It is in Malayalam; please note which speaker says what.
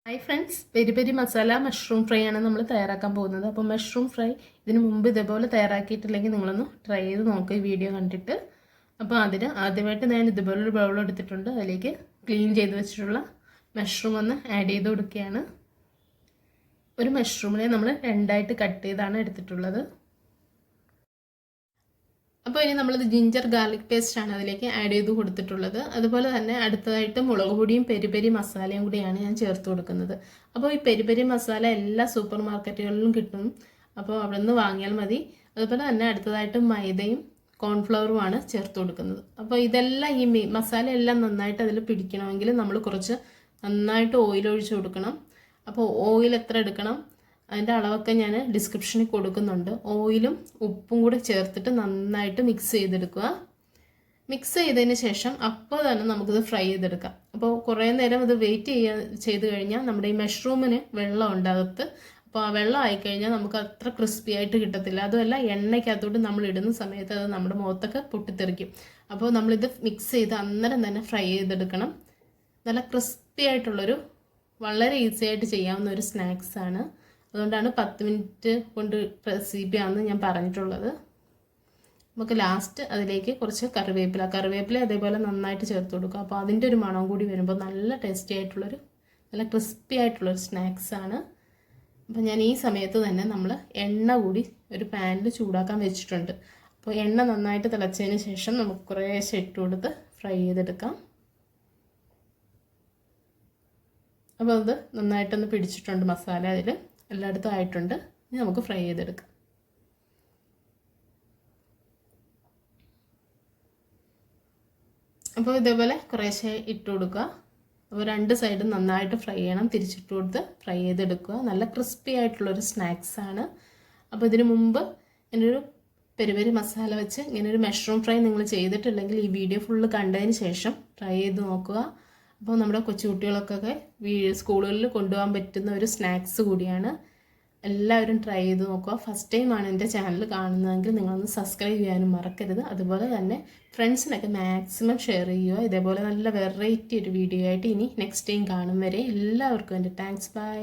Speaker 1: Hi friends, peri peri masala mushroom fry ആണ് നമ്മൾ തയ്യാറാക്കാൻ പോകുന്നത്. അപ്പോൾ മഷ്റൂം ഫ്രൈ ഇതിന് മുമ്പ് ഇതേപോലെ തയ്യാറാക്കിയിട്ടില്ലെങ്കിൽ നിങ്ങളൊന്ന് ട്രൈ ചെയ്ത് നോക്കുക ഈ വീഡിയോ കണ്ടിട്ട്. അപ്പോൾ അതിന് ആദ്യമായിട്ട് ഞാൻ ഇതുപോലൊരു ബൗൾ എടുത്തിട്ടുണ്ട്. അതിലേക്ക് ക്ലീൻ ചെയ്ത് വെച്ചിട്ടുള്ള മഷ്റൂം ഒന്ന് ആഡ് ചെയ്ത് കൊടുക്കുകയാണ്. ഒരു മഷ്റൂമിനെ നമ്മൾ രണ്ടായിട്ട് കട്ട് ചെയ്താണ് എടുത്തിട്ടുള്ളത്. അപ്പോൾ ഇനി നമ്മളിത് ജിഞ്ചർ ഗാർലിക് പേസ്റ്റാണ് അതിലേക്ക് ആഡ് ചെയ്ത് കൊടുത്തിട്ടുള്ളത്. അതുപോലെ തന്നെ അടുത്തതായിട്ട് മുളക് പൊടിയും പെരി പെരി മസാലയും കൂടിയാണ് ഞാൻ ചേർത്ത് കൊടുക്കുന്നത്. അപ്പോൾ ഈ പെരി പെരി മസാല എല്ലാ സൂപ്പർ മാർക്കറ്റുകളിലും കിട്ടും, അപ്പോൾ അവിടെ നിന്ന് വാങ്ങിയാൽ മതി. അതുപോലെ തന്നെ അടുത്തതായിട്ട് മൈദയും കോൺഫ്ലവറുമാണ് ചേർത്ത് കൊടുക്കുന്നത്. അപ്പോൾ ഇതെല്ലാം ഈ മസാല എല്ലാം നന്നായിട്ട് അതിൽ പിടിക്കണമെങ്കിൽ നമ്മൾ കുറച്ച് നന്നായിട്ട് ഓയിൽ ഒഴിച്ച് കൊടുക്കണം. അപ്പോൾ ഓയിൽ എത്ര എടുക്കണം അതിൻ്റെ അളവൊക്കെ ഞാൻ ഡിസ്ക്രിപ്ഷനിൽ കൊടുക്കുന്നുണ്ട്. ഓയിലും ഉപ്പും കൂടെ ചേർത്തിട്ട് നന്നായിട്ട് മിക്സ് ചെയ്തെടുക്കുക. മിക്സ് ചെയ്തതിന് ശേഷം അപ്പോൾ തന്നെ നമുക്കിത് ഫ്രൈ ചെയ്തെടുക്കാം. അപ്പോൾ കുറേ നേരം ഇത് വെയിറ്റ് ചെയ്ത് കഴിഞ്ഞാൽ നമ്മുടെ ഈ മഷ്റൂമിന് വെള്ളം ഉണ്ടാകത്ത്. അപ്പോൾ ആ വെള്ളം ആയിക്കഴിഞ്ഞാൽ നമുക്ക് അത്ര ക്രിസ്പി ആയിട്ട് കിട്ടത്തില്ല. അതുമല്ല എണ്ണയ്ക്കകത്തോട്ട് നമ്മൾ ഇടുന്ന സമയത്ത് അത് നമ്മുടെ മുഖത്തൊക്കെ പൊട്ടിത്തെറിക്കും. അപ്പോൾ നമ്മളിത് മിക്സ് ചെയ്ത് അന്നേരം തന്നെ ഫ്രൈ ചെയ്തെടുക്കണം. നല്ല ക്രിസ്പി ആയിട്ടുള്ളൊരു വളരെ ഈസി ആയിട്ട് ചെയ്യാവുന്ന ഒരു സ്നാക്സാണ്. അതുകൊണ്ടാണ് 10 മിനിറ്റ് കൊണ്ട് റെസിപ്പിയാണെന്ന് ഞാൻ പറഞ്ഞിട്ടുള്ളത്. നമുക്ക് ലാസ്റ്റ് അതിലേക്ക് കുറച്ച് കറിവേപ്പില അതേപോലെ നന്നായിട്ട് ചേർത്ത് കൊടുക്കുക. അപ്പോൾ അതിൻ്റെ ഒരു മണം കൂടി വരുമ്പോൾ നല്ല ടേസ്റ്റി ആയിട്ടുള്ളൊരു നല്ല ക്രിസ്പി ആയിട്ടുള്ളൊരു സ്നാക്സാണ്. അപ്പോൾ ഞാൻ ഈ സമയത്ത് തന്നെ നമ്മൾ എണ്ണ കൂടി ഒരു പാനിൽ ചൂടാക്കാൻ വെച്ചിട്ടുണ്ട്. അപ്പോൾ എണ്ണ നന്നായിട്ട് തിളച്ചതിന് ശേഷം നമുക്ക് കുറേശ്ശെ ഇട്ട് കൊടുത്ത് ഫ്രൈ ചെയ്തെടുക്കാം. അപ്പോൾ അത് നന്നായിട്ടൊന്ന് പിടിച്ചിട്ടുണ്ട് മസാല, അതിൽ എല്ലായിടത്തും ആയിട്ടുണ്ട്. ഇനി നമുക്ക് ഫ്രൈ ചെയ്തെടുക്കാം. അപ്പോൾ ഇതേപോലെ കുറേശ്ശെ ഇട്ട് കൊടുക്കുക. അപ്പോൾ രണ്ട് സൈഡും നന്നായിട്ട് ഫ്രൈ ചെയ്യണം. തിരിച്ചിട്ട് കൊടുത്ത് ഫ്രൈ ചെയ്തെടുക്കുക. നല്ല ക്രിസ്പി ആയിട്ടുള്ളൊരു സ്നാക്സാണ്. അപ്പോൾ ഇതിനു മുമ്പ് എന്നൊരു പെരി പെരി മസാല വെച്ച് ഇങ്ങനൊരു മഷ്റൂം ഫ്രൈ നിങ്ങൾ ചെയ്തിട്ടില്ലെങ്കിൽ ഈ വീഡിയോ ഫുള്ള് കണ്ടതിന് ശേഷം ട്രൈ ചെയ്ത് നോക്കുക. അപ്പോൾ നമ്മുടെ കൊച്ചുകുട്ടികൾക്കൊക്കെ സ്കൂളുകളിൽ കൊണ്ടുപോകാൻ പറ്റുന്ന ഒരു സ്നാക്സ് കൂടിയാണ്. എല്ലാവരും ട്രൈ ചെയ്ത് നോക്കുക. ഫസ്റ്റ് ടൈമാണ് എൻ്റെ ചാനൽ കാണുന്നതെങ്കിൽ നിങ്ങളൊന്ന് സബ്സ്ക്രൈബ് ചെയ്യാനും മറക്കരുത്. അതുപോലെ തന്നെ ഫ്രണ്ട്സിനൊക്കെ മാക്സിമം ഷെയർ ചെയ്യുക. ഇതേപോലെ നല്ല വെറൈറ്റി ഒരു വീഡിയോ ആയിട്ട് ഇനി നെക്സ്റ്റ് ടൈം കാണും വരെ എല്ലാവർക്കും എൻ്റെ താങ്ക്സ്. ബൈ.